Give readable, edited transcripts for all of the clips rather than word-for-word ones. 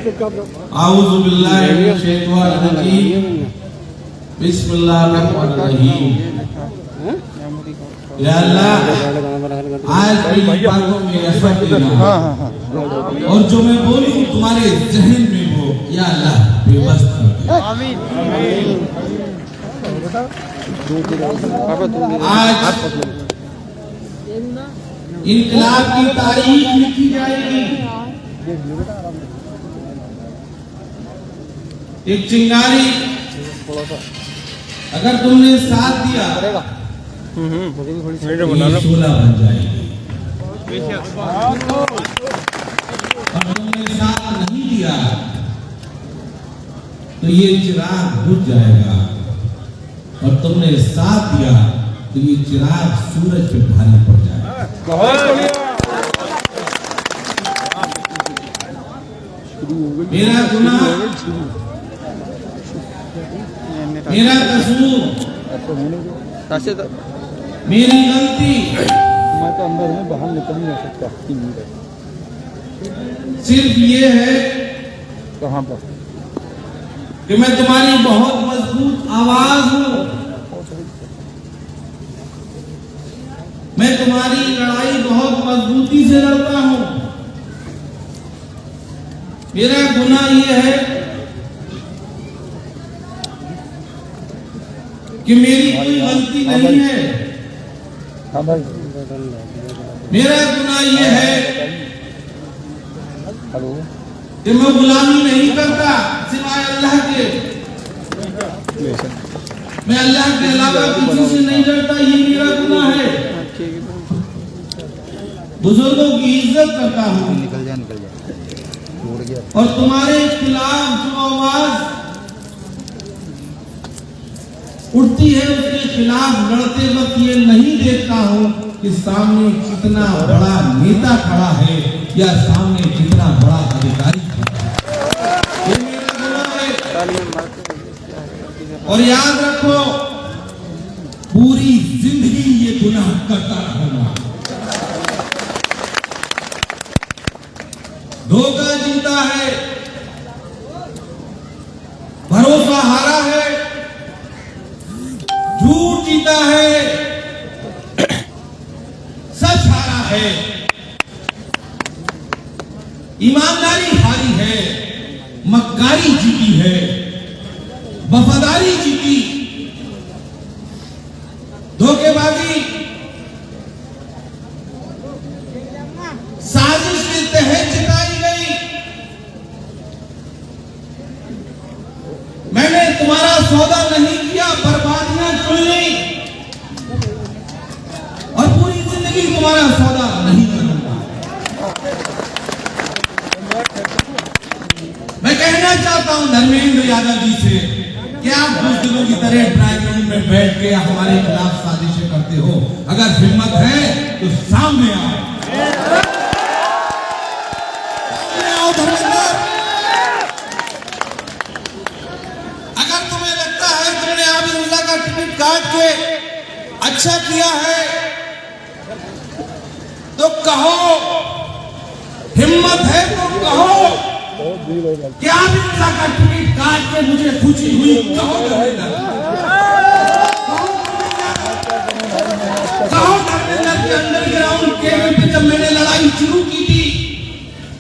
आऊज़ु बिल्लाहि मिनश शैतानिर रजीम बिस्मिल्लाहिर्रहमानिर्रहीम। या अल्लाह, आज मेरी बातों में असर देना और जो मैं बोलूं तुम्हारे जहन में हो या अल्लाह बेबस कर दे। आमीन। आज इनकलाब की तारीख लिखी जाएगी। एक चिंगारी अगर तुमने साथ दिया शोला बन जाएगी, और तुमने साथ नहीं दिया तो ये चिराग बुझ जाएगा, और तुमने साथ दिया तो ये चिराग सूरज पे भारी पड़ जाएगा। मेरा गुनाह, मेरा कसूर, मेरी गलती, मैं तो अंदर में बाहर निकल नहीं सकता। सिर्फ ये है कहाँ पर कि मैं तुम्हारी बहुत मजबूत आवाज हूँ। मैं तुम्हारी लड़ाई बहुत मजबूती से लड़ता हूँ। मेरा गुनाह ये है कि मेरी कोई गलती नहीं है। मेरा गुनाह ये है कि मैं गुलामी नहीं करता सिवाय अल्लाह के। मैं अल्लाह के अलावा किसी से नहीं डरता, ये मेरा गुनाह है। बुजुर्गों की इज्जत करता हूँ, और तुम्हारे खिलाफ जो आवाज उठती है उसके खिलाफ लड़ते वक्त ये नहीं देखता हूँ कि सामने कितना बड़ा नेता खड़ा है या सामने कितना बड़ा अधिकारी खड़ा है। ये मेरा गुनाह है। और याद रखो, पूरी जिंदगी ये गुनाह करता रहूंगा। धोखा जीता है, भरोसा हारा है, झूठ जीता है, सच हारा है, ईमानदारी हारी है, मक्कारी जीती है, वफादारी जीती, धोखेबाजी साजिश के तहत जिताई गई। मैंने तुम्हारा सौदा नहीं किया, बर्बादियां चुन ली, और पूरी जिंदगी तुम्हारा सौदा नहीं करूंगा। मैं कहना चाहता हूं धर्मेंद्र यादव जी से कि आप बुज़दिलों की तरह ड्राइंग रूम में बैठ के हमारे खिलाफ साजिशें करते हो। अगर हिम्मत है तो सामने आओ। अगर तुम्हें लगता है तुमने आबिदुल्लाह का टिकट काट के अच्छा किया है तो कहो, हिम्मत है तो कहो कि आबिदुल्लाह का टिकट काट के मुझे खुशी हुई। कहो धर्मेंद्र के अंडरग्राउंड केबिन पे जब मैंने लड़ाई शुरू की थी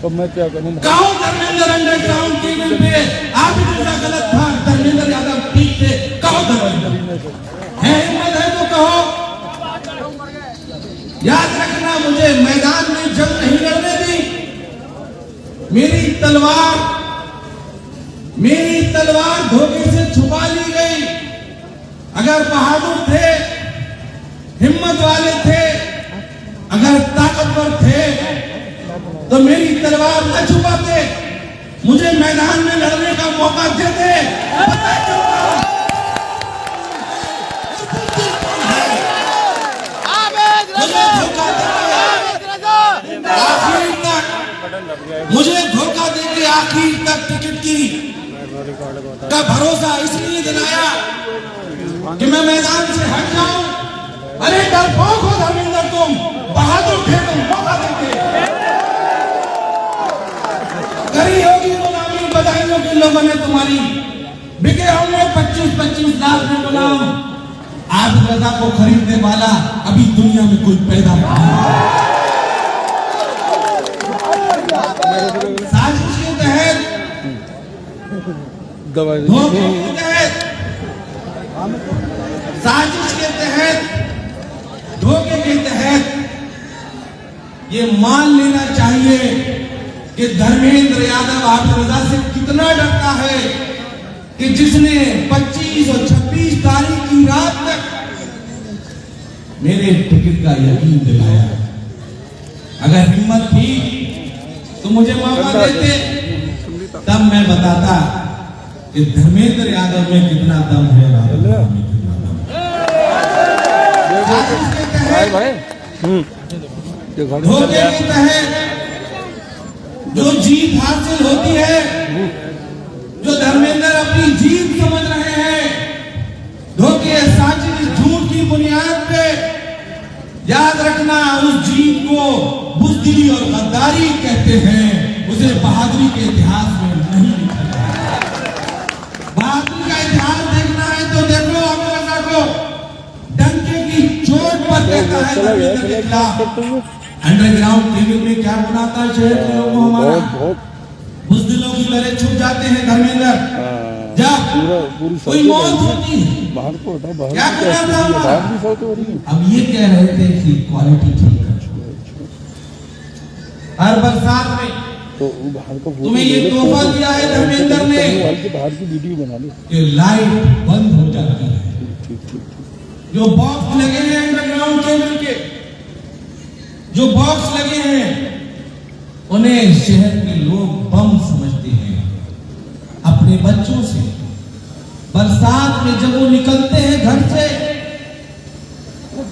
तो मैं क्या करूं? कहो धर्मेंद्र अंडरग्राउंड केबिन पे आबिदुल्लाह गलत था, धर्मेंद्र यादव ठीक थे। कहो धर्मेंद्र है, हिम्मत है तो कहो। याद रखना, मुझे मैदान में जंग नहीं लड़ने दी। मेरी तलवार धोखे से छुपा ली गई। अगर बहादुर थे, हिम्मत वाले थे, अगर ताकतवर थे तो मेरी तलवार न छुपाते, मुझे मैदान में लड़ने का मौका देते। मुझे धोखा देके आखिर तक टिकट की का भरोसा इसलिए दिलाया कि मैं मैदान से हट जाऊं। अरे डरपोक हो धर्मेंद्र, तुम बहादुर थे, तुम मौका देंगे। करी होगी गुलामी बदायूं के लोगों ने तुम्हारी बिके होंगे 25-25 लाख में गुलाम। आज रजा को खरीदने वाला अभी दुनिया में कोई पैदा नहीं हुआ। साजिश के तहत, धोखे के तहत, साजिश के तहत, धोखे के तहत ये मान लेना चाहिए कि धर्मेंद्र यादव हाफिज रजा से कितना डरता है कि जिसने 25 और 26 तारीख की रात तक मेरे टिकट का यकीन दिलाया। अगर हिम्मत थी तो मुझे मौका देते, तब मैं बताता कि धर्मेंद्र यादव में कितना दम है, राहुल गांधी में कितना दम है। धोखे के तहत जो जीत हासिल होती है, जो धर्मेंद्र अपनी जीत समझ रहे हैं, धोखे साजिश झूठ की बुनियाद पे, याद रखना उस जीत को बुज़दिली और गद्दारी कहते हैं। उसे बहादुरी के इतिहास में नहीं लिखा गया। बहादुरी का इतिहास देखना है तो देखो अमेरिका को डंके की चोट पर कहता है धर्मेंद्र के खिलाफ। अंडरग्राउंड केबल में क्या बनाता है शहर के लोगों को, हमारा बुज़दिलों की तरह छुप जाते हैं धर्मेंद्र। जब कोई मौत होती है बाहर को हटा, बाहर क्या करना था बाहर भी फोटो हो रही है। अब ये कह रहे थे कि क्वालिटी ठीक है। हर बरसात में तो बाहर को तुम्हें ये तोहफा दिया है धर्मेंद्र ने बाहर की वीडियो बना ली कि लाइट बंद हो जाती है। ठीक। जो बॉक्स लगे हैं अंडरग्राउंड केबल के, जो बॉक्स लगे हैं, उन्हें शहर के लोग बम समझते हैं। अपने बच्चों से बरसात में जब वो निकलते हैं घर से,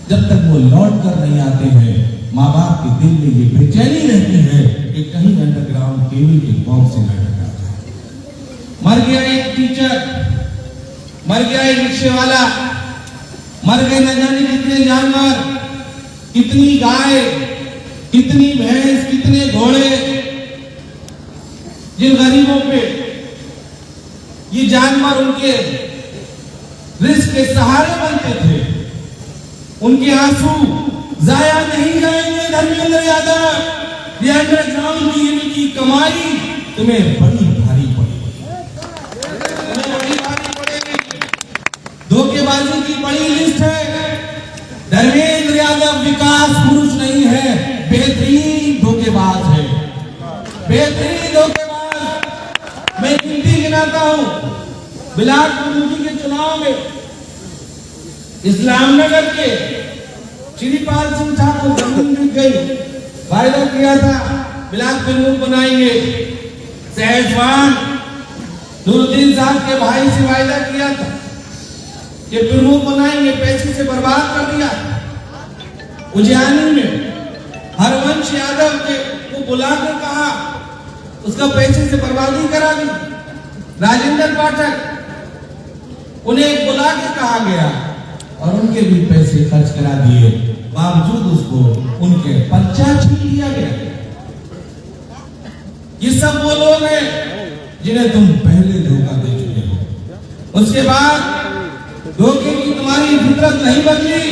जब तक वो लौट कर नहीं आते हैं, माँ बाप के दिल में ये बेचैनी रहती है कि कहीं अंडरग्राउंड केबल के बॉक्स से न टकरा जाए। मर गया एक टीचर, मर गया एक रिक्शे वाला, मर गए न जाने कितने जानवर, कितनी गाय, कितनी भैंस, कितने घोड़े। जिन गरीबों पे ये जानवर उनके रिस्क के सहारे बनते थे, उनके आंसू जाया नहीं जाएंगे धर्मेंद्र यादव। ये अंडरग्राउंड की कमाई तुम्हें बड़ी भारी पड़ेगी, तुम्हें बड़ी भारी पड़ेगी। धोखेबाजी की बड़ी लिस्ट है। धर्मेंद्र यादव विकास पुरुष नहीं है, बेहतरीन धोखेबाज है, बेहतरीन धोखेबाज। मैं गिनती गिनाता हूं। बिलासपुर के चुनाव में इस्लामनगर के श्रीपाल सिंह ठाकुर जमीन बिक गई, वायदा किया था बिलासपुर बनाएंगे। सहजवान नूरुद्दीन साहब के भाई से वायदा किया था कि प्रमुख बनाएंगे, पैसे से बर्बाद कर दिया। उज्जैनी में हरवंश यादव के को बुलाकर कहा, उसका पैसे से बर्बादी करा दी। राजेंद्र पाठक, उन्हें बुला के कहा गया और उनके भी पैसे खर्च करा दिए, बावजूद उसको उनके पर्चा छीन लिया गया। ये सब वो लोग हैं जिन्हें तुम पहले धोखा दे चुके हो। उसके बाद धोखे की तुम्हारी फितरत नहीं बदली,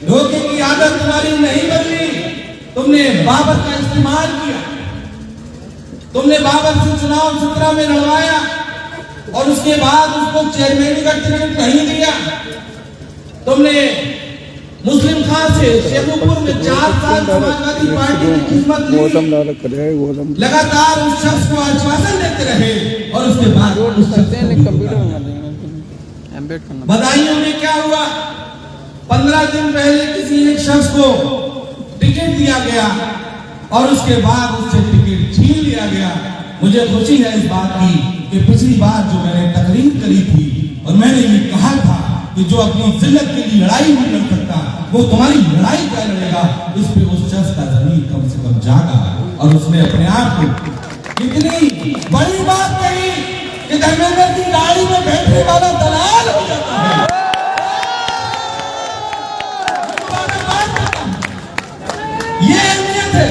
धोखे की आदत तुम्हारी नहीं बदली। तुमने बाबर का इस्तेमाल किया, तुमने बाबर से चुनाव 17 में लड़वाया और उसके बाद उसको चेयरमैन का टिकट नहीं दिया। तुमने मुस्लिम खान से शेखुपुर में 4 साल समाजवादी पार्टी की खिदमत ली, लगातार उस शख्स को आश्वासन देते रहे और उसके बाद उस शख्स बधाइयों में क्या हुआ? 15 दिन पहले किसी एक शख्स को टिकट दिया गया और उसके बाद उससे टिकट छीन लिया गया। मुझे खुशी है इस बात की कि पिछली बार जो मैंने तकरीर करी थी और मैंने ये कहा था कि जो अपनी जिल्लत के लिए लड़ाई नहीं लड़ सकता वो तुम्हारी लड़ाई क्या लड़ेगा, इस पे उस शख्स का ज़मीर कम से कम जागा और उसने अपने आप को कितनी बड़ी बात कही कि धर्मेंद्र की गाड़ी में बैठने वाला दलाल हो जाता है। ये अहमियत है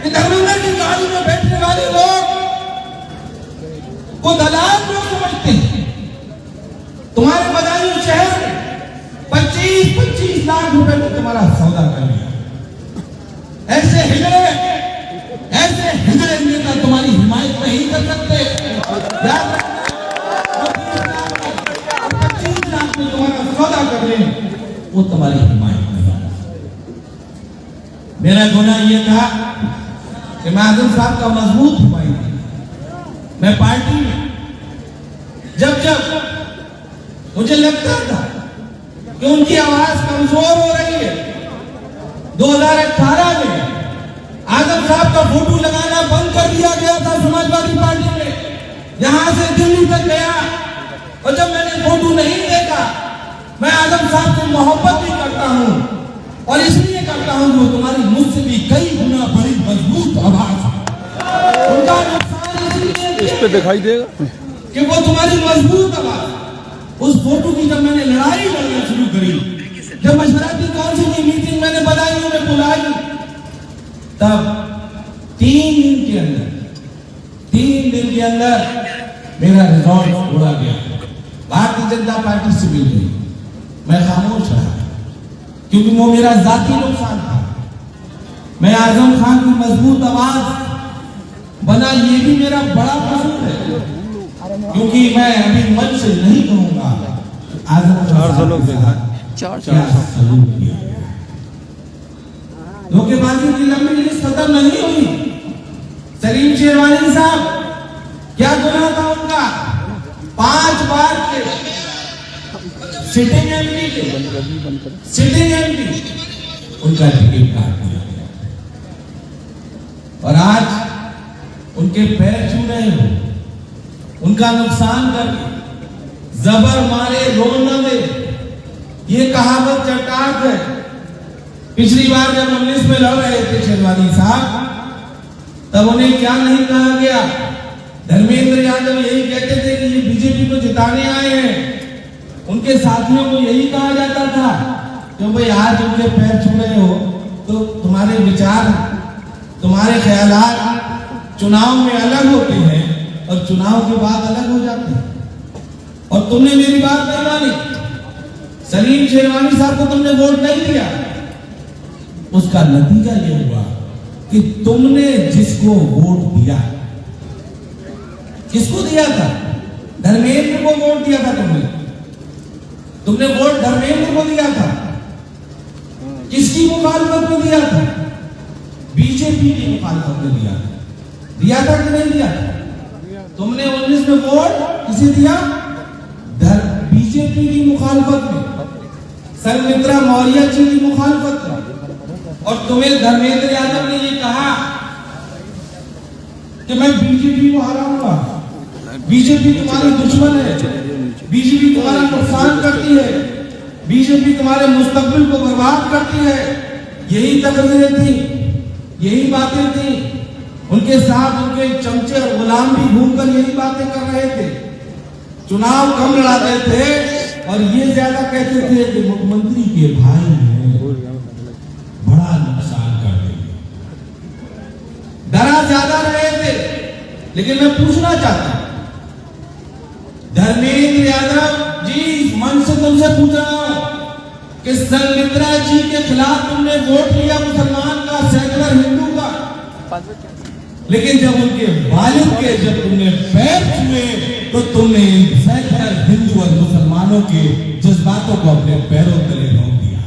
कि धर्मेंद्र की गाड़ी में बैठने वाले लोग को दलाल लोग समझते हैं। तुम्हारे बदायूं शहर में 25-25 लाख रुपए में तुम्हारा सौदा कर लिया। ऐसे हिजड़े नेता तुम्हारी हिमायत नहीं कर सकते। याद रखना, 25 लाख में तुम्हारा सौदा कर ले, वो तुम्हारी हिमायत नहीं। मेरा गुनाह ये था कि मैं आजम साहब का मजबूत हिमायत थी। मैं पार्टी में जब मुझे लगता था कि उनकी आवाज कमजोर हो रही है, 2018 में आजम साहब का फोटो लगाना बंद कर दिया गया था समाजवादी पार्टी में। यहां से दिल्ली तक गया और जब मैंने फोटो नहीं देखा, मैं आजम साहब से मोहब्बत भी करता हूं और इसलिए करता हूं कि वो तुम्हारी मुझसे भी कई गुना बड़ी मजबूत आवाज है। उनका नुकसान इसलिए इस पे दिखाई देगा कि वो तुम्हारी मजबूत आवाज। उस फोटो की जब मैंने लड़ाई लड़ना शुरू करी, जब मशवराती काउंसिल की मीटिंग मैंने बदायूं में बुलाई, तब 3 दिन के अंदर मेरा रिजॉल्ट उड़ा गया। भारतीय जनता पार्टी से मिल गई। मैं खामोश रहा क्योंकि वो मेरा जाती नुकसान था। मैं आजम खान की मजबूत आवाज बना, ये भी मेरा बड़ा कसूर है, क्योंकि मैं अभी मन से नहीं कहूंगा आजम धोखेबाजी की लंबी लिस्ट खत्म नहीं हुई। सलीम शेरवानी साहब, क्या गुनाह था उनका? 5 बार के सिटिंग एमपी उनका टिकट काट दिया गया और आज उनके पैर छू रहे हो, उनका नुकसान करके जबर मारे रोन न दे, ये कहावत चट्टाक है। पिछली बार जब 19 में लड़ रहे थे शेरवानी साहब, तब उन्हें क्या नहीं कहा गया? धर्मेंद्र यादव यही कहते थे कि ये बीजेपी को जिताने आए हैं। उनके साथियों को यही कहा जाता था कि भाई आज उनके पैर छू रहे हो तो तुम्हारे विचार, तुम्हारे ख्यालात चुनाव में अलग होते हैं और चुनाव के बाद अलग हो जाते हैं। और तुमने मेरी बात नहीं मानी, सलीम शेरवानी साहब को तुमने वोट नहीं दिया। उसका नतीजा ये हुआ कि तुमने जिसको वोट दिया, किसको दिया था? धर्मेंद्र को वोट दिया था। तुमने वोट धर्मेंद्र को दिया था। किसकी मुखालफत में दिया था? बीजेपी की मुखालफत में दिया था कि नहीं दिया? तुमने 19 में वोट किसे दिया? बीजेपी की मुखालफत में, संघमित्रा मौर्य जी की मुखालफत में। और तुम्हें धर्मेंद्र यादव ने ये कहा कि मैं बीजेपी को हराऊंगा, बीजेपी तुम्हारी दुश्मन है, बीजेपी तुम्हारा नुकसान करती है, बीजेपी तुम्हारे मुस्तकबिल को बर्बाद करती है। यही तकरीरें थी, यही बातें थी। उनके साथ उनके चमचे और गुलाम भी घूमकर यही बातें कर रहे थे। चुनाव कम लड़ाते थे और ये ज्यादा कहते थे कि मुख्यमंत्री के भाई हैं, बड़ा नुकसान कर देंगे। डरा ज्यादा रहे थे। लेकिन मैं पूछना चाहता हूं, धर्मेंद्र यादव जी, मन से तुमसे पूछ रहा हूं कि संघमित्रा जी के खिलाफ तुमने वोट लिया, मुसलमान का, सेकुलर हिंदू का, लेकिन जब उनके वालिद के जब तुमने पैर छुए तो तुमने सेकुलर हिंदू और मुसलमानों के जज्बातों को अपने पैरों तले रोक दिया।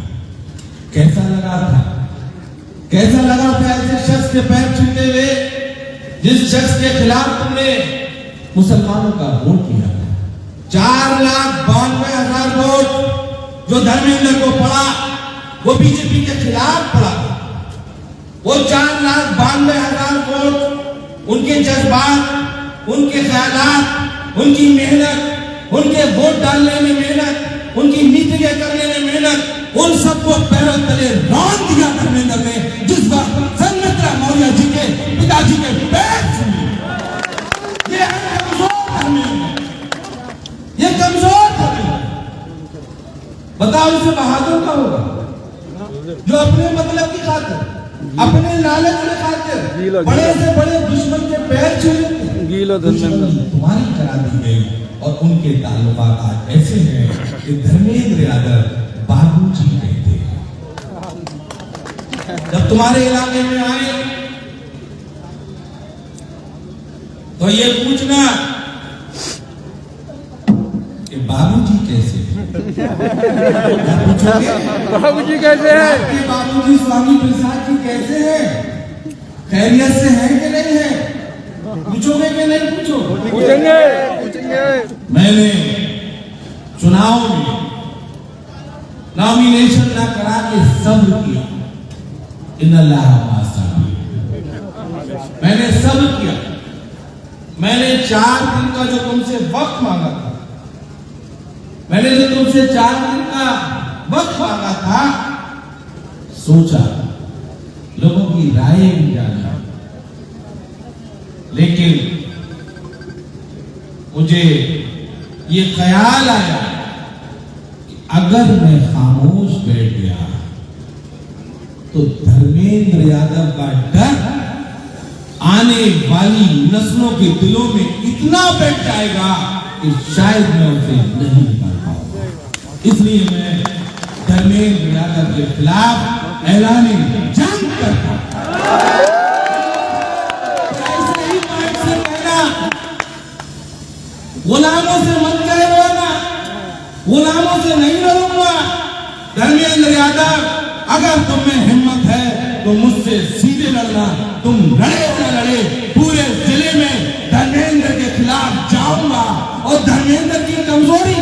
कैसा लगा था? कैसा लगा था ऐसे शख्स के पैर छूते हुए, जिस शख्स के खिलाफ तुमने मुसलमानों का वोट किया? 4,92,000 वोट जो धर्मेंद्र को पड़ा, वो बीजेपी के खिलाफ पड़ा। वो 4,92,000 वोट उनके जज्बात, उनके ख्यालात, उनकी मेहनत, उनके वोट डालने में मेहनत, उनकी मीटिंगें करने में मेहनत, उन सबको पैरों तले रौंद दिया धर्मेंद्र ने। जिस वक्त संघमित्रा मौर्य जी के पिताजी के पैर छूए, ये है कमजोर धर्मेंद्र, ये कमजोर धर्मेंद्र। बताओ इसे बहादुर का होगा जो अपने मतलब की खातिर, अपने लालच के खातिर बड़े से बड़े दुश्मन के पैर छू लेते हैं। जंगील और कुछ धर्मेंद्र तुम्हारी करा दी गई और उनके ताल्लुकात आज ऐसे हैं कि धर्मेंद्र यादव बाबूजी कहते हैं। जब तुम्हारे इलाके में आए तो ये पूछना कि बाबूजी कैसे हैं? पूछोगे बाबूजी कैसे हैं? आपके बाबूजी स्वामी प्रसाद जी कैसे हैं? खैरियत से हैं कि नहीं है? पूछोगे कि नहीं पूछोगे? पूछेंगे। मैंने चुनाव में नॉमिनेशन ना करा के सब किया। इन्नल्लाह मासाबी, मैंने सब किया। मैंने 4 दिन का जो तुमसे वक्त मांगा था, मैंने जो तुमसे 4 दिन का वक्त मांगा था, सोचा लोगों की राय भी जानी, लेकिन मुझे ये ख्याल आया कि अगर मैं खामोश बैठ गया तो धर्मेंद्र यादव का डर आने वाली नस्लों के दिलों में इतना बैठ जाएगा कि शायद मैं उसे नहीं निकाल पाऊंगा। इसलिए मैं धर्मेंद्र यादव के खिलाफ ऐलान जंग करता हूं। ऐसे ही माइक से कहना, गुलामों से मत कह रोना, गुलामों से नहीं लड़ूंगा। धर्मेंद्र यादव, अगर तुम में हिम्मत है तो मुझसे सीधे लड़ना। तुम लड़े न लड़े, पूरे जिले में धर्मेंद्र के खिलाफ जाऊंगा और धर्मेंद्र की कमजोरी,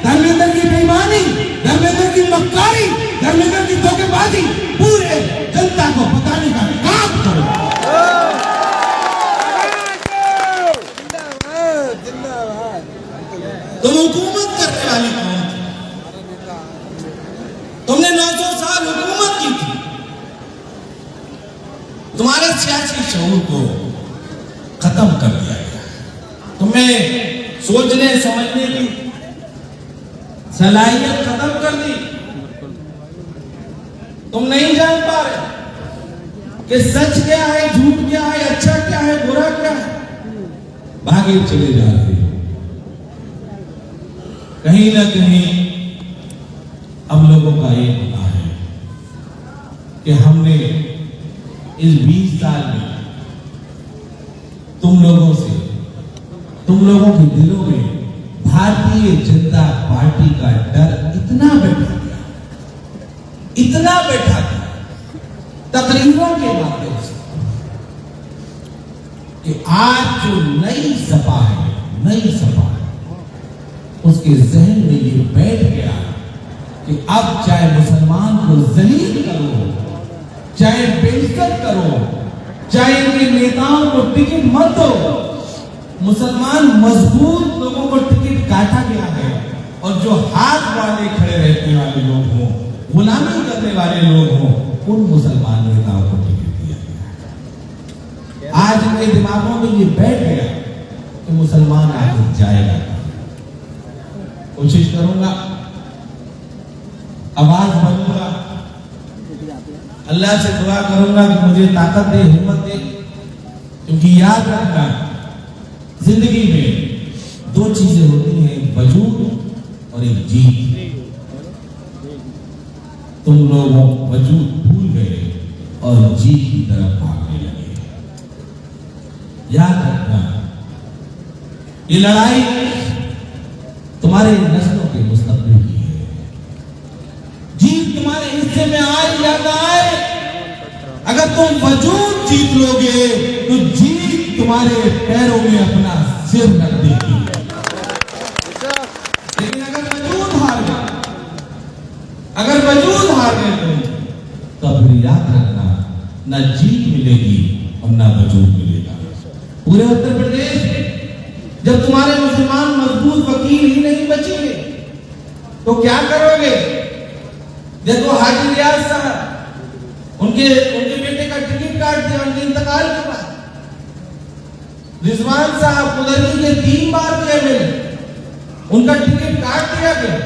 धर्मेंद्र की बेईमानी, धर्मेंद्र की मक्कारी, धर्मेंद्र की धोखेबाजी पूरे जनता को बताने का काम करूंगा। तुम हुकूमत करने वाली कौन थी? तुमने 900 साल हुकूमत की थी। तुम्हारे सियासी शऊर को खत्म कर दिया गया। तुम्हें सोचने समझने की सलाहियत खत्म कर दी। तुम नहीं जान पा रहे कि सच क्या है, झूठ क्या है, अच्छा क्या है, बुरा क्या है। भागे चले जा रहे हो। कहीं ना कहीं हम लोगों का एक होना है कि हमने इस 20 साल में तुम लोगों से, तुम लोगों के दिलों में भारतीय जनता पार्टी का डर इतना बैठा गया, इतना बैठा गया तकरीरों के माध्यम से कि आज जो नई सपा है, नई सपा है, उसके जहन में ये बैठ गया कि अब चाहे मुसलमान को जलील करो, चाहे बेइज्जत करो, चाहे इनके नेताओं को टिकट मत दो, मुसलमान मजबूत लोगों को टिकट काटा गया है और जो हाथ वाले खड़े रहने वाले लोग हों, गुलामी करने वाले लोग हों, उन मुसलमान नेताओं को टिकट दिया गया। आज इनके दिमागों में ये बैठ गया कि मुसलमान आगे जाएगा। कोशिश करूंगा, आवाज बनूंगा, अल्लाह से दुआ करूंगा कि मुझे ताकत दे, हिम्मत दे। क्योंकि याद रखना, जिंदगी में 2 चीजें होती हैं, एक वजूद और एक जीत। तुम लोग वजूद भूल गए और जीत की तरफ भागने लगे। याद रखना, ये लड़ाई तुम्हारे नस्लों के मुस्तकबिल की है। जीत तुम्हारे हिस्से में आए या ना आए, अगर तुम वजूद जीत लोगे तो जीत तुम्हारे पैरों में अपना सिर रख देगी। लेकिन अगर वजूद हार गए, अगर वजूद हार गए तो फिर याद रखना, ना जीत मिलेगी और ना वजूद मिलेगा। पूरे उत्तर प्रदेश में जब तुम्हारे मुसलमान मजबूत वकील ही नहीं बचेंगे तो क्या करोगे? देखो हाजी रियाज साहब, उनके बेटे का टिकट काट दिया उनके इंतकाल के बाद। रिजवान साहब कुदरती के 3 बार के एमएलए, उनका टिकट काट दिया गया।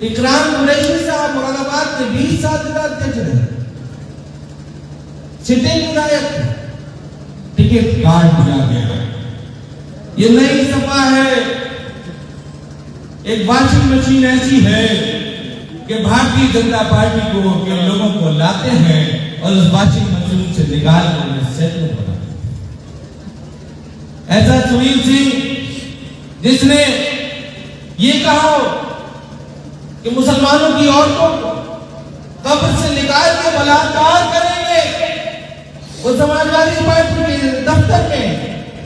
इकराम कुरैशी साहब मुरादाबाद के 20 साल तक अध्यक्ष रहे, सिटिंग विधायक थे, टिकट काट दिया गया। ये नई सपा है, एक वॉशिंग मशीन ऐसी है कि भारतीय जनता पार्टी को के लोगों को लाते हैं और उस वॉशिंग मशीन से निकाल कर उन्हें सेटल बनाते हैं। ऐसा सुनील सिंह जिसने ये कहा कि मुसलमानों की औरतों को कब्र से निकाल के बलात्कार करेंगे, वो समाजवादी पार्टी के दफ्तर में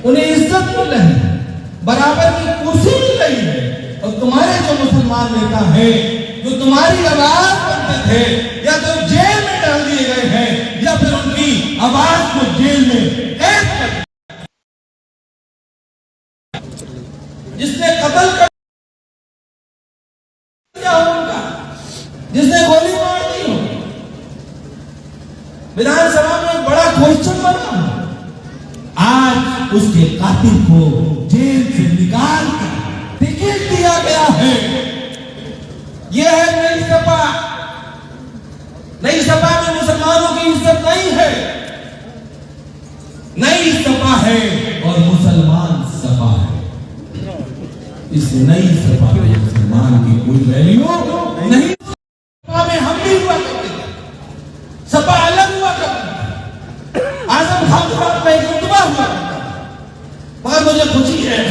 उन्हें इज्जत मिल रही है, बराबर की कुर्सी मिल रही है, और तुम्हारे जो मुसलमान नेता हैं जो तुम्हारी आवाज बनते थे या तो जेल में डाल दिए गए हैं या फिर उनकी आवाज को जेल में कैद कर, जिसने कत्ल कर दिया उनका, जिसने गोली मार दी हो, विधानसभा में बड़ा क्वेश्चन बना, आज उसके कातिल को जेल से निकाल कर टिकट दिया गया है। यह है नई सपा। नई सपा में मुसलमानों की इज्जत नहीं है, नई सपा है और मुसलमान सपा है। इस नई सपा में मुसलमान की कोई वैल्यू नहीं। सपा में हम भी हुआ करते थे, सपा अलग हुआ करती थी, आजम खान में एक रुतबा हुआ करता था। मगर मुझे खुशी है,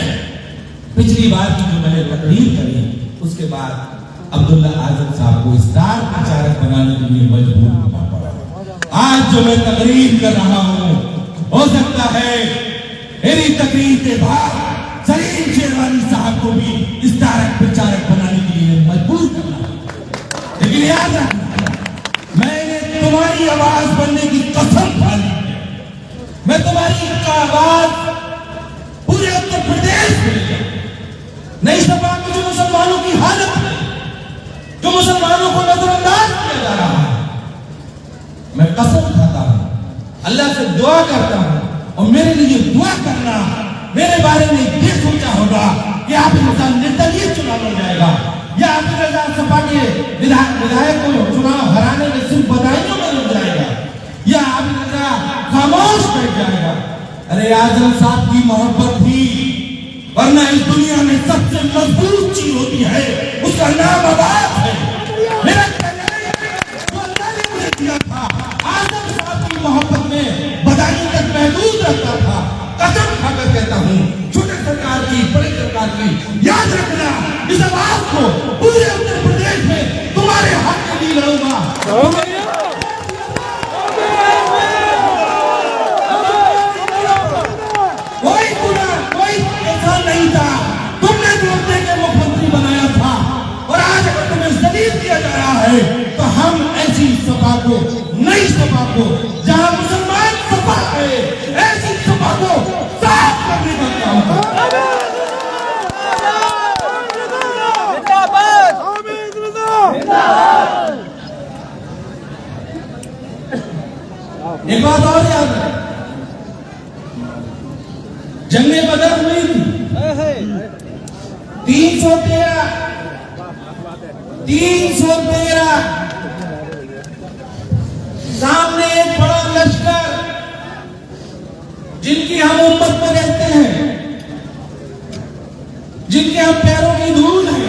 पिछली बार की जो मैंने तकरीर करी उसके बाद अब्दुल्ला आजम साहब को स्टार प्रचारक बनाने के लिए मजबूर होना पड़ा। आज जो मैं तकरीर कर रहा हूं, हो सकता है मेरी तकरीर के बाद सलीम शेरवानी साहब को भी स्टार प्रचारक बनाने के लिए मजबूर करना। लेकिन याद रखना, मैंने तुम्हारी आवाज बनने की कसम खा ली है। मैं तुम्हारी आवाज पूरे उत्तर प्रदेश में, नई सपा में जो मुसलमानों की हालत है, जो मुसलमानों को नजरअंदाज किया जा रहा है, मैं कसम खाता हूं, अल्लाह से दुआ करता हूं, और मेरे लिए दुआ करना। मेरे बारे में ये सोचा होगा कि आप इंसान निर्दलीय चुनाव हो जाएगा या आप सपा के विधायक को चुनाव हराने में सिर्फ बधाइयों में लग जाएगा या आप खामोश बैठ जाएगा। अरे आजम साहब की मोहब्बत थी, वरना इस दुनिया में सबसे मजबूत चीज होती है उसका नाम आवाज है। मेरा जो अल्लाह ने मुझे दिया था, आजम साहब की मोहब्बत में बधाई तक महदूद रखता था। कसम खाकर कहता हूं, छोटे सरकार की, बड़े सरकार की, याद रखना, इस आवाज को पूरे उत्तर प्रदेश में तुम्हारे हक के लिए लड़ूंगा। कोई ऐसा नहीं था, तुमने दूसरे के मुख्यमंत्री बनाया था, और आज अगर तुम्हें जलील किया जा रहा है तो हम ऐसी सपा को, नई सपा को, जहां मुसलमान सपा है, ऐसी सपा को साफ करने का काम करें। एक बात और याद है, जंगे बदर हुई थी 313 सामने एक बड़ा लश्कर, जिनकी हम उम्मत में रहते हैं, जिनके हम पैरों की धूल है,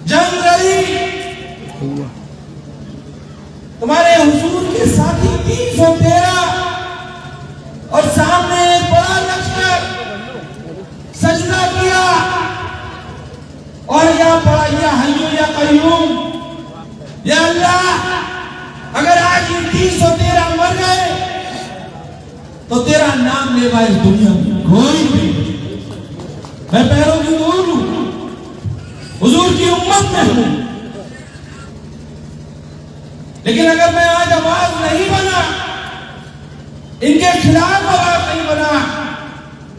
जंग रही, तुम्हारे हुजूर के साथी 313 और सामने एक बड़ा लश्कर सजदा किया और या पड़ा या हय्यू या कय्यूम, या अल्लाह, अगर आज ये 313 मर गए तो तेरा नाम लेवा इस दुनिया में कोई नहीं। मैं पैरों की धूल हूं, हुजूर की उम्मत में हूं, लेकिन अगर मैं आज आवाज नहीं बना, इनके खिलाफ आवाज नहीं बना,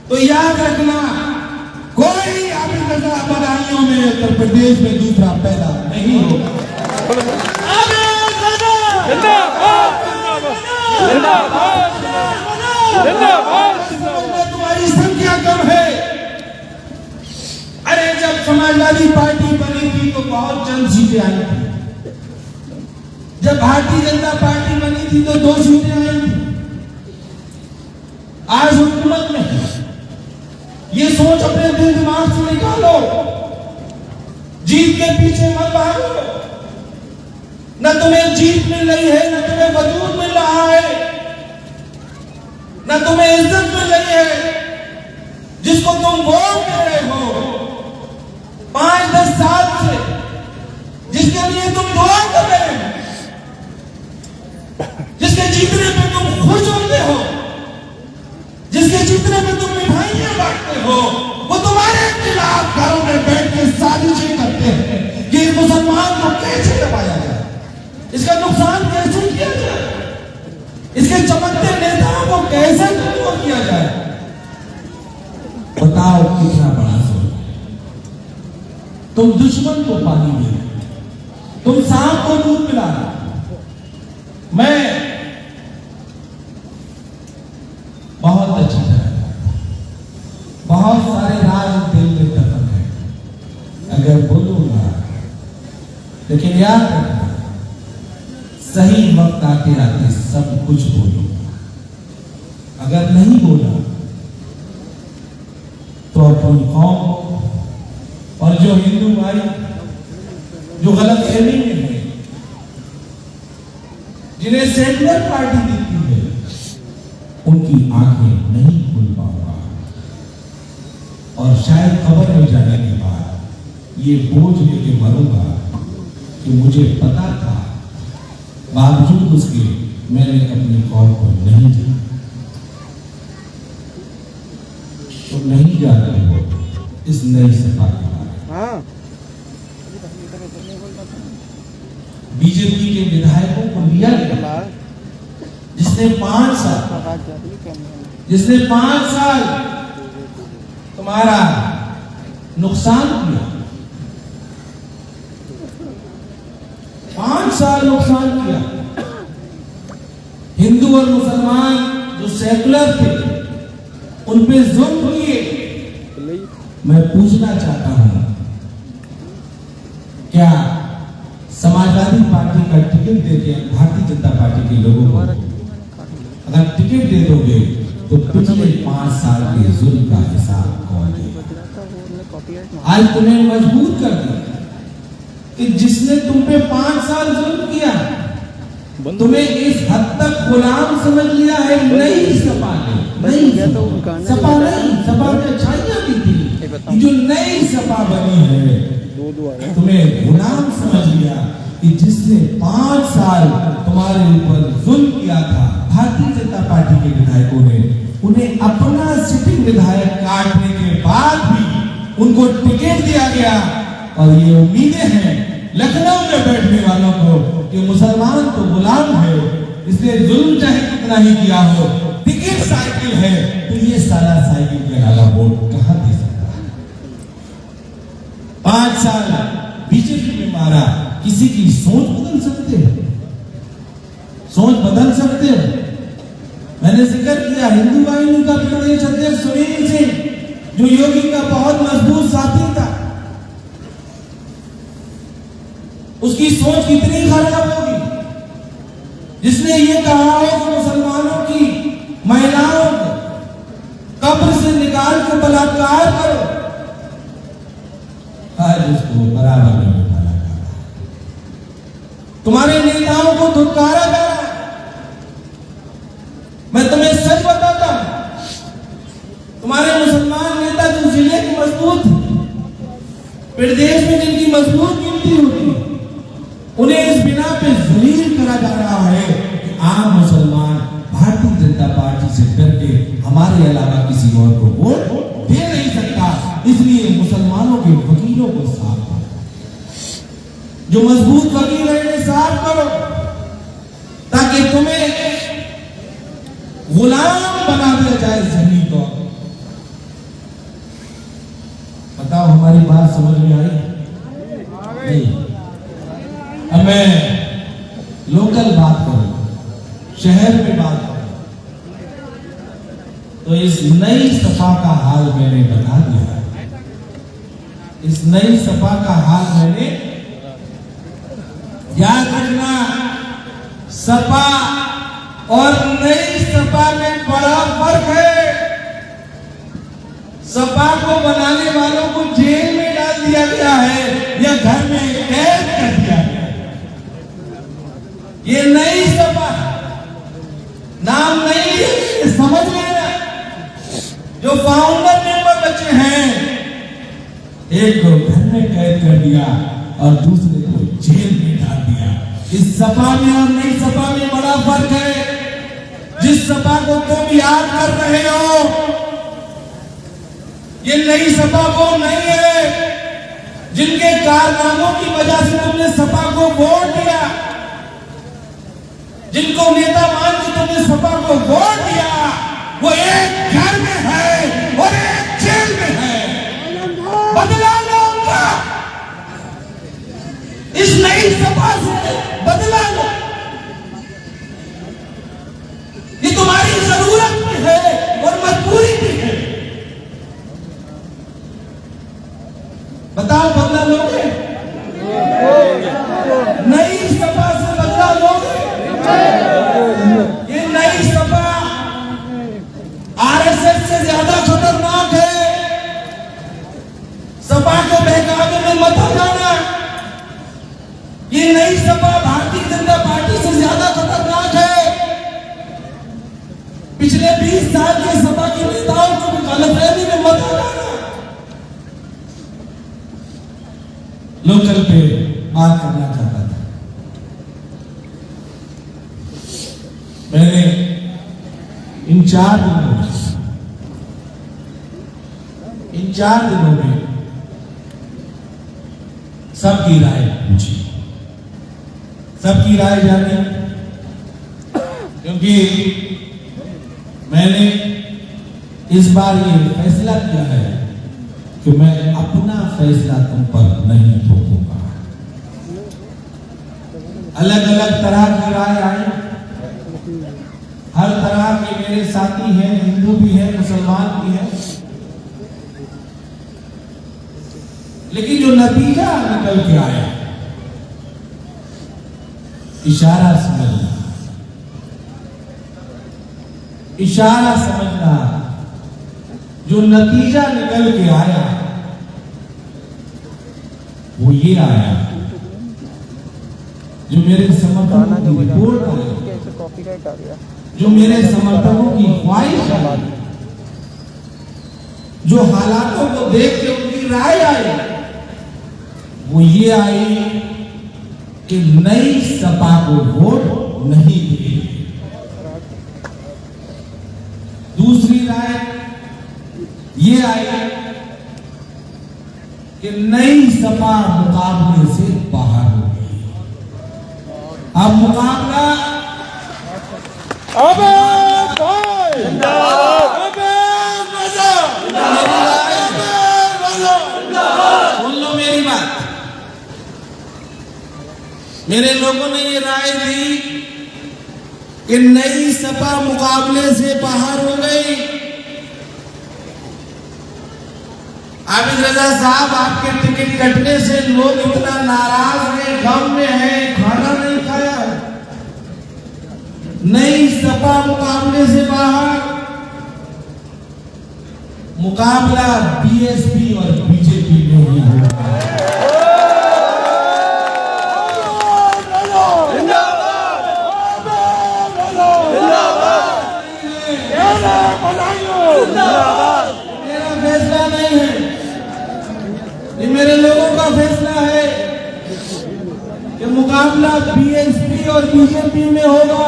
तो याद रखना, कोई आबिद रजा बदायूं में उत्तर प्रदेश में दूसरा पैदा नहीं होगा। तुम्हारी संख्या कम है। अरे जब समाजवादी पार्टी बनी थी तो बहुत चंद सीटें आई थी, जब भारतीय जनता पार्टी बनी थी तो 2 सीटें आई आज हुकूमत में है। ये सोच अपने दिल दिमाग से निकालो। जीत के पीछे मत भागो। न तुम्हें जीत मिल रही है, न तुम्हें वजूद मिल रहा है, न तुम्हें इज्जत मिल रही है जिसको तुम वोट दे रहे हो 5-10 साल से, जिसके लिए तुम दुआ कर रहे हो, जिसके जीतने पे तुम खुश होते हो, जिसके जीतने पे तुम मिठाइयां बांटते हो, वो तुम्हारे खिलाफ घरों में बैठ के साजिशें करते हैं कि इस मुसलमान को कैसे दबाया जाए, इसका नुकसान कैसे किया जाए, इसके चमकते नेताओं को कैसे कमजोर किया जाए। बताओ कितना बड़ा जुल्म है। तुम दुश्मन को पानी दे रहे, तुम सांप को दूध पिला रहे। मैं बहुत अच्छी तरह, बहुत सारे राज दिल में दफन है, अगर बोलूंगा, लेकिन याद रखना सही वक्त आते आते सब कुछ बोलूंगा। अगर नहीं बोला तो अपनी कौम और जो हिंदू भाई जो गलत फहमी में है, जिन्हें सेकुलर पार्टी दिखती है, उनकी आंखें नहीं खुल पाऊंगा। और शायद कब्र में जाने के बाद ये बोझ लेके मरूंगा कि मुझे पता था, बावजूद उसके मैंने अपनी कौम को नहीं जाना। तो नहीं जा रहे हो इस नई सपा के बारे में। बीजेपी के विधायकों को लिया गया, जिसने 5 साल तुम्हारा नुकसान किया, 5 साल नुकसान किया। हिंदू और मुसलमान जो सेकुलर थे उन पे जुल्म किए। मैं पूछना चाहता हूं, क्या समाजवादी पार्टी का टिकट देके भारतीय जनता पार्टी के लोगों को अगर टिकट दे दोगे तो पिछले 5 साल के जुल्म का हिसाब कौन देगा? आज तुम्हें मजबूर कर दिया कि जिसने तुम पे 5 साल जुल्म किया, तुम्हें इस हद तक गुलाम समझ लिया है। नहीं सपा ने, नहीं सपा नहीं, सपा में अच्छाइयां भी थी। जो नई सपा बनी है, तुम्हें गुलाम समझ लिया कि जिसने 5 साल तुम्हारे ऊपर जुल्म किया था, भारतीय जनता पार्टी के विधायकों ने, उन्हें अपना सिटिंग विधायक काटने के बाद भी उनको टिकट दिया गया। और ये उम्मीदें हैं लखनऊ में बैठने वालों को कि मुसलमान तो गुलाम है, इसलिए जुल्म चाहे कितना ही किया हो, टिकट साइकिल है तो ये सारा साइकिल के अलावा वोट कहां दे सकता है? 5 साल बीजेपी में मारा, किसी की सोच बदल सकते हो? सोच बदल सकते हो? मैंने जिक्र किया हिंदू वाहिनी का प्रदेश अध्यक्ष सुनील सिंह, जो योगी का बहुत मजबूत साथी था, उसकी सोच कितनी खराब होगी जिसने ये कहा है कि मुसलमानों की महिलाओं को कब्र से निकाल के बलात्कार करो। आज उसको बराबर में उठाया जा रहा है, तुम्हारे नेताओं को धुतकारा जा रहा है। मैं तुम्हें सच बताता हूं, तुम्हारे मुसलमान नेता जो जिले के मजबूत, प्रदेश में जिनकी मजबूत गिनती होती, उन्हें इस बिना पे जलील करा जा रहा है कि आम मुसलमान भारतीय जनता पार्टी से डर के हमारे अलावा किसी और को वोट दे नहीं सकता। इसलिए मुसलमानों के वकीलों को साफ करो, जो मजबूत वकील है इन्हें साफ करो, ताकि तुम्हें गुलाम बना दिया जाए जमीन को। बताओ हमारी बात समझ में आई? नहीं। अब मैं लोकल बात करूं, शहर में बात करूं, तो इस नई सपा का हाल मैंने बता दिया। इस नई सपा का हाल मैंने, याद रखना, सपा और नई सपा में बड़ा फर्क है। सपा को बनाने वालों को जेल में डाल दिया गया है या घर में कैद कर दिया गया है। ये नई सपा नाम नहीं है, समझ लेना। जो फाउंडर मेंबर बचे हैं, एक को घर में कैद कर दिया और दूसरे को जेल में डाल दिया। इस सपा में और नई सपा में बड़ा फर्क है। जिस सपा को तुम याद कर रहे हो, ये नई सपा वो नहीं है जिनके कारनामों की वजह से तुमने सपा को वोट दिया, जिनको नेता मान के तुमने सपा को वोट दिया। वो एक घर में है और एक जेल में है। बदला लो उनका, इस नई सपा से बदला लो। ये तुम्हारी जरूरत भी है और मजबूरी भी है। बताओ, बदला लोगे? नई सपा से बदला लोगे? ये नई सपा आरएसएस से ज्यादा खतरनाक है। सपा को बहकावे में मत आ जाना। ये नई सपा भारतीय जनता पार्टी से ज्यादा खतरनाक है। पिछले 20 साल के सपा के नेताओं को भी गलतफहमी में मत आ जाना। लोकल पे बात करना चाहता था। मैंने इन 4 दिनों में सबकी राय पूछी, सबकी राय जानी, क्योंकि मैंने इस बार ये फैसला किया है कि मैं अपना फैसला तुम पर नहीं थोपूंगा। अलग अलग तरह की राय आई, हर तरह के मेरे साथी हैं, हिंदू भी हैं, मुसलमान भी हैं, लेकिन जो नतीजा निकल के आया, इशारा समझना, इशारा समझना, जो नतीजा निकल के आया वो ये आया, जो मेरे समर्थकों की रिपोर्ट आई, जो मेरे समर्थकों की ख्वाहिश आई, जो हालातों को देख के उनकी राय आई, वो ये आई कि नई सपा को वोट नहीं देंगे। दूसरी राय ये आई कि नई सपा मुकाबले से बाहर हो गई। अब मुकाबला सुन लो मेरी बात। मेरे लोगों ने ये राय दी कि नई सपा मुकाबले से बाहर हो गई। आबिद रजा साहब, आपके टिकट कटने से लोग इतना नाराज हैं, गम में हैं, खाना नहीं खाया। नई सपा मुकाबले से बाहर, मुकाबला बीएसपी और बीजेपी में ही होगा। मेरा फैसला नहीं है, ये मेरे लोगों का फैसला है कि मुकाबला बीएसपी और बीजेपी में होगा।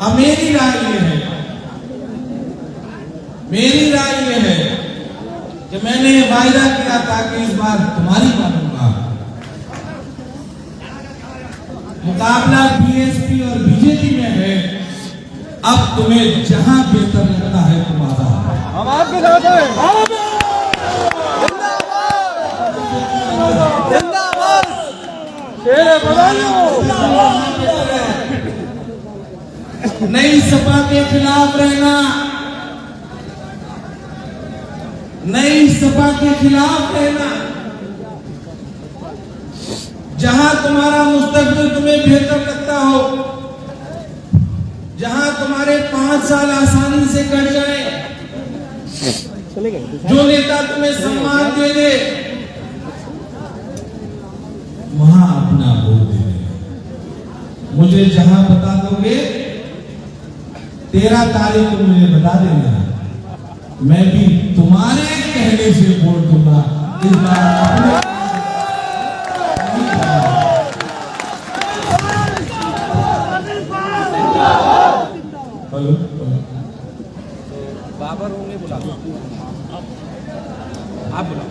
अब मेरी राय ये है, मेरी राय ये है कि मैंने वायदा किया था कि इस बार तुम्हारी मानूंगा। मुकाबला बीएसपी और बीजेपी में है। अब तुम्हें जहां बेहतर लगता है तुम आ जाओ। हम आपके साथ हैं। जिंदाबाद। शेरे बधाइयों। नई सपा के खिलाफ रहना, नई सपा के खिलाफ रहना। जहां तुम्हारा मुस्तकबिल तुम्हें बेहतर लगता हो, जहां तुम्हारे 5 साल आसानी से कट जाए, जो नेता तुम्हें सम्मान दे दे, वहां अपना वोट दे देना। मुझे जहां बता दोगे 13 तारीख को मुझे बता देना, मैं भी तुम्हारे कहने से वोट दूंगा। इस बार अपने बाबर होंगे, बुला आप बुलाओ।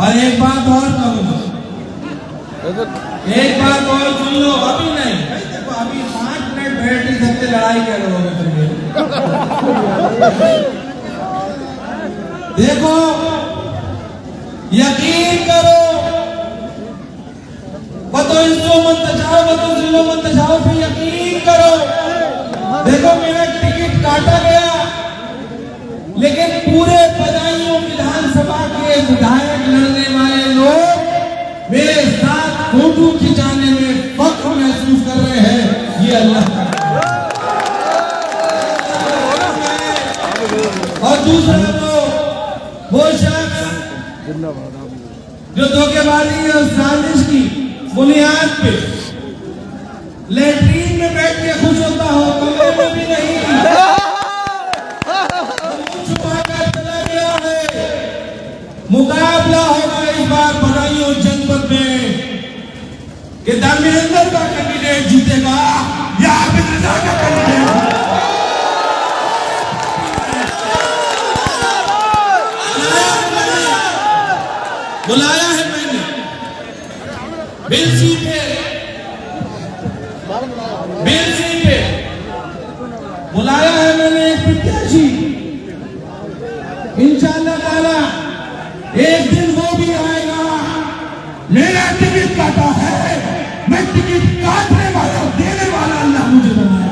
और एक बात और कहूंगा, एक बात और सुन लो, अभी नहीं, देखो अभी 5 मिनट बैठ नहीं सकते, लड़ाई कर रहे हो तुम। देखो यकीन करो, बतो इसको मत जाओ, बतो जिलो मत जाओ, फिर यकीन करो। देखो मेरा टिकट काटा गया, लेकिन पूरे बदायूं विधानसभा के विधायक लड़ने वाले लोग मेरे साथ फोटो खिंचाने में फख्र महसूस कर रहे हैं। ये अल्लाह का। और दूसरा तो वो शख्स जो धोखेबाजी और साजिश की बुनियाद पे लैट्रीन में बैठ के खुश होता हो, कमरे में भी नहीं, छुपाकर चला गया है। मुकाबला होगा इस बार बदायूं जनपद में कि धर्मेंद्र का कैंडिडेट जीतेगा या आबिद रजा का कैंडिडेट। बुलाया है मैंने बेलसी पे बुलाया है मैंने एक प्रत्याशी। इंशाअल्लाह ताला एक दिन वो भी आएगा। मेरा टिकट काटा है, मैं टिकट काटने वाला, देने वाला अल्लाह मुझे बनाया।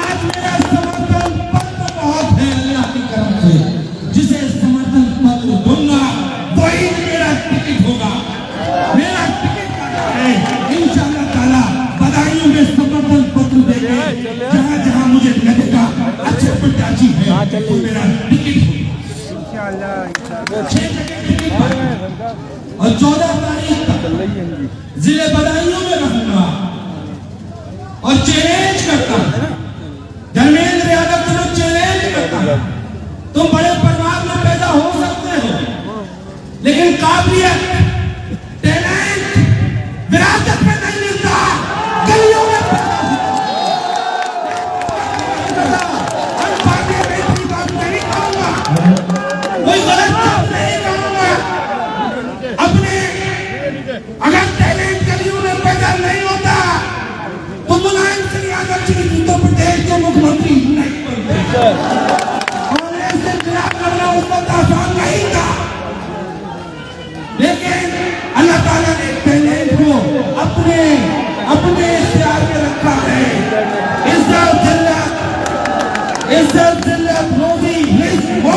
आज मेरा समर्थन पत्र बहुत है अल्लाह की तरफ से, जिसे समर्थन पत्र दूंगा वही मेरा टिकट होगा। मेरा टिकट काटा है, इंशाअल्लाह ताला बदायूं में समर्थन पत्र देंगे। जहां जहां मुझे लगेगा अच्छे प्रत्याशी है तो मेरा टिकट होगा। 6 टिकट और 14 तारीख तक जिले बदायूं में रहूंगा और चैलेंज करता हूं। धर्मेंद्र यादव तुम्हें चैलेंज करता हूं, तुम बड़े परिवार में पैदा हो सकते हो, लेकिन काबिलियत, टैलेंट विरासत में नहीं मिलता, गलियों में कोई गलत बात नहीं कहूंगा। अपने अगर टैलेंट गलियों में पैदा नहीं होता तो मुलायम सिंह यादव जी उत्तर प्रदेश के मुख्यमंत्री नहीं बनते। और ऐसे खिलाफ करना उस वक्त आसान नहीं था, लेकिन अल्लाह ताला ने टैलेंट को अपने इख्तियार में रखा है। इज्जत जिल्लत रोजी रिज़्क़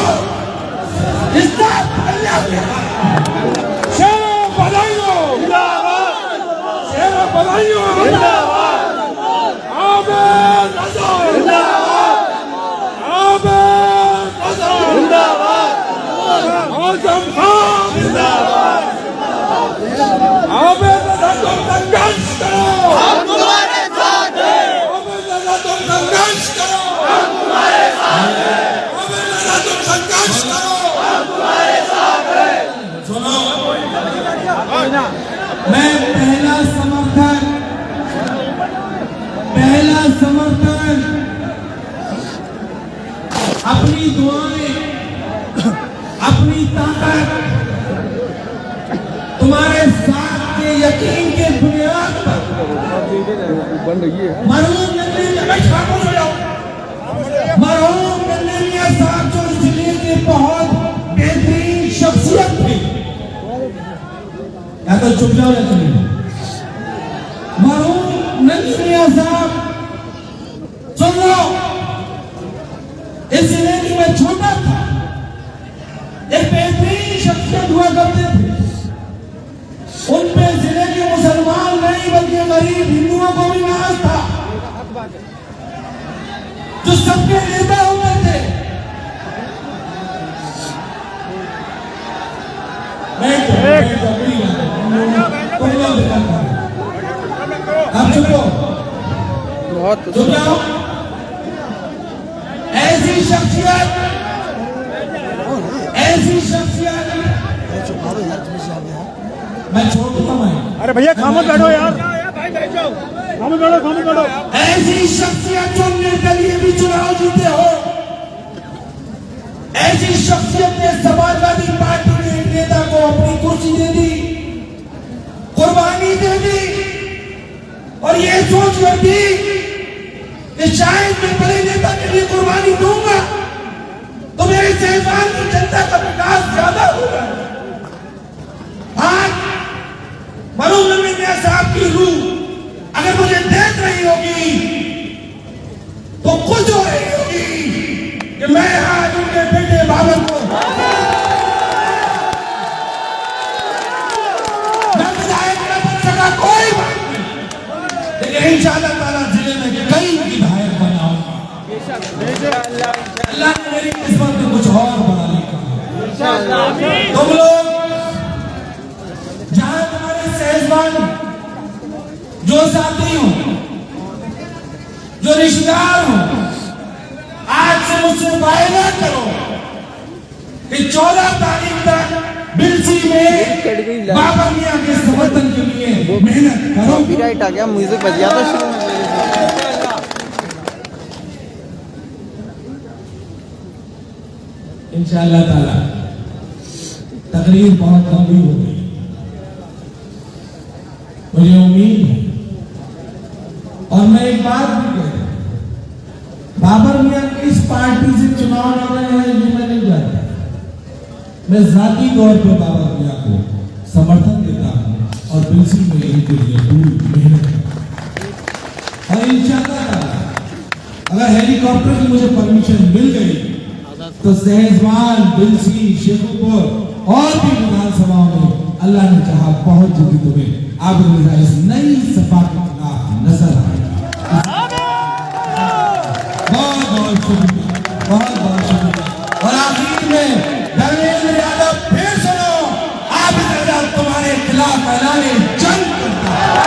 इज्जत अल्लाह के शेर बदायूं जिंदाबाद, शेर बदायूं जिंदाबाद, आबिद रजा जिंदाबाद, आबिद रजा जिंदाबाद, आजम खान जिंदाबाद, आबिद रजा तुम संघर्ष करो, हम तुम्हारे साथ हैं। आबिद रजा तुम संघर्ष करो, हम तुम्हारे साथ हैं। आबिद रजा तुम संघर्ष करो, सुनो, मैं पहला समर्थन अपनी दुआएं, अपनी ताकत, तुम्हारे साथ के यकीन के बुनियाद पर मरहूम नन्हे मियां साहब जो इस जिले के बहुत बेहतरीन शख्सियत थे, या तो चुप जाओ या चले जाओ। मरहूम नन्हे मियां साहब, सुन लो, इस जिले की मैं छोटा था, एक बेहतरीन शख्सियत हुआ करते थे, उन पे गरीब हिंदुओं को भी नाज था, जो सबके नेता हुए थे। आप चुप हो, बहुत चुप जाओ। ऐसी शख्सियत मैं छोड़ दूंगा मैं। अरे भैया खामोश बैठो यार, खामोश बैठो। ऐसी शख्सियत जो निर्दलीय भी चुनाव जीते हो, ऐसी शख्सियत ने समाजवादी पार्टी के एक नेता को अपनी कुर्सी दे दी, कुर्बानी दे दी और ये सोच कर दी कि शायद मैं बड़े नेता के लिए कुर्बानी दूंगा तो मेरे शहजाद की जनता का विकास ज्यादा होगा। आज मरूम नबी मियां साहब की रूह अगर मुझे देख रही होगी तो खुश हो रही होगी कि मैं आज उनके बेटे बाबर को मैं विधायक न बन सका, कोई बात नहीं, लेकिन इंशाअल्लाह ताला जिले में कई विधायक बनाऊंगा। अल्लाह ने मेरी किस्मत में कुछ और बना लिखा। तुम लोग जहां तुम्हारे सेहजवान, जो साथी हो, जो रिश्तेदार हो, आज से मुझसे वायदा करो कि 14 तारीख तक बिलसी में बाबर मियां के समर्थन के लिए मेहनत करो। कॉपीराइट आ गया, म्यूजिक बज गया था शुरू में। इंशाअल्लाह ताला तकरीर बहुत लंबी हो गई, मुझे उम्मीद है। और मैं एक बात भी कह रहा हूं, बाबर मियां किस पार्टी से चुनाव लड़ रहे हैं ये मैं नहीं जानता। मैं जाती तौर पर बाबर मियां को समर्थन देता हूं और बिलसी में इनके लिए पूरी मेहनत करता हूं। और इंशाअल्लाह ताला अगर हेलीकॉप्टर की मुझे परमिशन मिल गई तो सहजवान, बिलसी, शेखुपुर और भी विधानसभाओं में अल्लाह ने चाहा पहुंच चुकी तुम्हें आबिद मिर्जा इस नई सपा के खिलाफ नजर आएगा। बहुत बहुत शुक्रिया, बहुत बहुत शुक्रिया। और आखिर में धर्मेंद्र यादव फिर सुनो, आबिद मिर्जा तुम्हारे खिलाफ ऐलान जंग करता है।